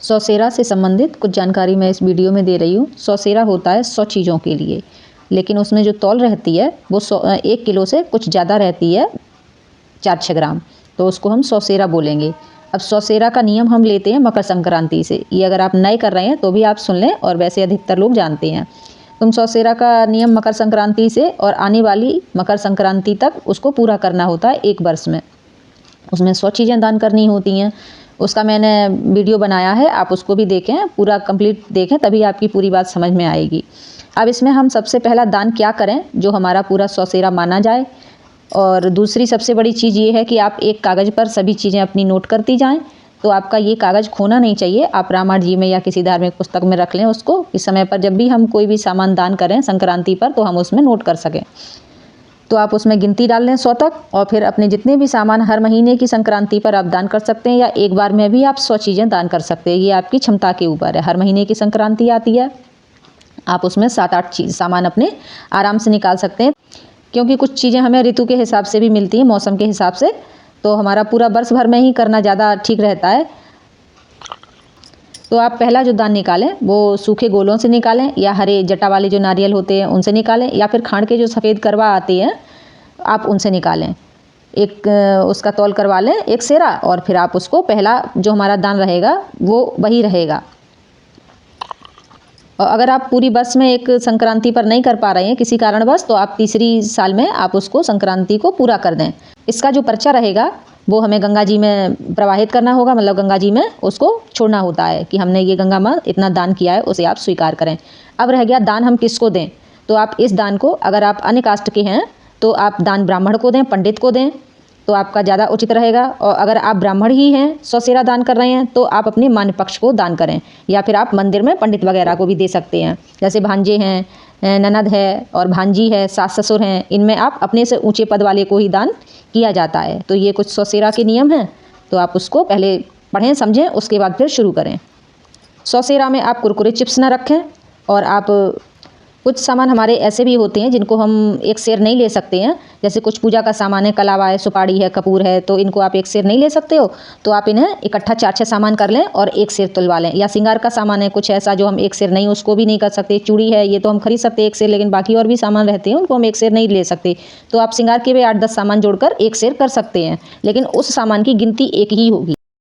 सौसेरा से संबंधित कुछ जानकारी मैं इस वीडियो में दे रही हूँ। सौसेरा होता है 100 चीज़ों के लिए, लेकिन उसमें जो तौल रहती है वो 1 किलो से कुछ ज़्यादा रहती है, 4-6 ग्राम, तो उसको हम सौसेरा बोलेंगे। अब सौसेरा का नियम हम लेते हैं मकर संक्रांति से। ये अगर आप नए कर रहे हैं तो भी आप सुन लें, और वैसे अधिकतर लोग जानते हैं। तुम सौसेरा का नियम मकर संक्रांति से और आने वाली मकर संक्रांति तक उसको पूरा करना होता है 1 वर्ष में। उसमें 100 चीज़ें दान करनी होती हैं। उसका मैंने वीडियो बनाया है, आप उसको भी देखें, पूरा कंप्लीट देखें, तभी आपकी पूरी बात समझ में आएगी। अब इसमें हम सबसे पहला दान क्या करें जो हमारा पूरा सौसेरा माना जाए। और दूसरी सबसे बड़ी चीज़ ये है कि आप एक कागज़ पर सभी चीज़ें अपनी नोट करती जाएं। तो आपका ये कागज़ खोना नहीं चाहिए। आप रामायण जी में या किसी धार्मिक पुस्तक में रख लें उसको, इस समय पर जब भी हम कोई भी सामान दान करें संक्रांति पर तो हम उसमें नोट कर सकें। तो आप उसमें गिनती डाल लें 100 तक, और फिर अपने जितने भी सामान हर महीने की संक्रांति पर आप दान कर सकते हैं, या एक बार में भी आप 100 चीज़ें दान कर सकते हैं। ये आपकी क्षमता के ऊपर है। हर महीने की संक्रांति आती है, आप उसमें 7-8 चीज़ सामान अपने आराम से निकाल सकते हैं, क्योंकि कुछ चीज़ें हमें ऋतु के हिसाब से भी मिलती हैं, मौसम के हिसाब से। तो हमारा पूरा वर्ष भर में ही करना ज़्यादा ठीक रहता है। तो आप पहला जो दान निकालें वो सूखे गोलों से निकालें, या हरे जटा वाले जो नारियल होते हैं उनसे निकालें, या फिर खांड के जो सफ़ेद करवा आते हैं आप उनसे निकालें। एक उसका तौल करवा लें, एक सेरा, और फिर आप उसको पहला जो हमारा दान रहेगा वो वही रहेगा। और अगर आप पूरी वर्ष में एक संक्रांति पर नहीं कर पा रहे हैं किसी कारणवश, तो आप तीसरी साल में आप उसको संक्रांति को पूरा कर दें। इसका जो पर्चा रहेगा वो हमें गंगा जी में प्रवाहित करना होगा, मतलब गंगा जी में उसको छोड़ना होता है कि हमने ये गंगा माँ इतना दान किया है, उसे आप स्वीकार करें। अब रह गया दान हम किसको दें। तो आप इस दान को, अगर आप अन्य कास्ट के हैं तो आप दान ब्राह्मण को दें, पंडित को दें, तो आपका ज़्यादा उचित रहेगा। और अगर आप ब्राह्मण ही हैं, सौसेरा दान कर रहे हैं, तो आप अपने मान्य पक्ष को दान करें, या फिर आप मंदिर में पंडित वगैरह को भी दे सकते हैं। जैसे भांजे हैं, ननद है और भांजी है, सास ससुर हैं, इनमें आप अपने से ऊंचे पद वाले को ही दान किया जाता है। तो ये कुछ सौसेरा के नियम हैं, तो आप उसको पहले पढ़ें, समझें, उसके बाद फिर शुरू करें। सौसेरा में आप कुरकुरे चिप्स ना रखें, और आप कुछ सामान हमारे ऐसे भी होते हैं जिनको हम एक सेर नहीं ले सकते हैं। जैसे कुछ पूजा का सामान है, कलावा है, सुपारी है, कपूर है, तो इनको आप एक सेर नहीं ले सकते हो, तो आप इन्हें इकट्ठा 4-6 सामान कर लें और एक सेर तुलवा लें। या श्रृंगार का सामान है कुछ ऐसा जो हम एक सेर नहीं, उसको भी नहीं कर सकते। चूड़ी है, ये तो हम खरीद सकते हैं एक सेर, लेकिन बाकी और भी सामान रहते हैं उनको हम एक सेर नहीं ले सकते। तो आप श्रृंगार के भी 8-10 सामान जोड़कर एक सेर कर सकते हैं, लेकिन उस सामान की गिनती एक ही होगी।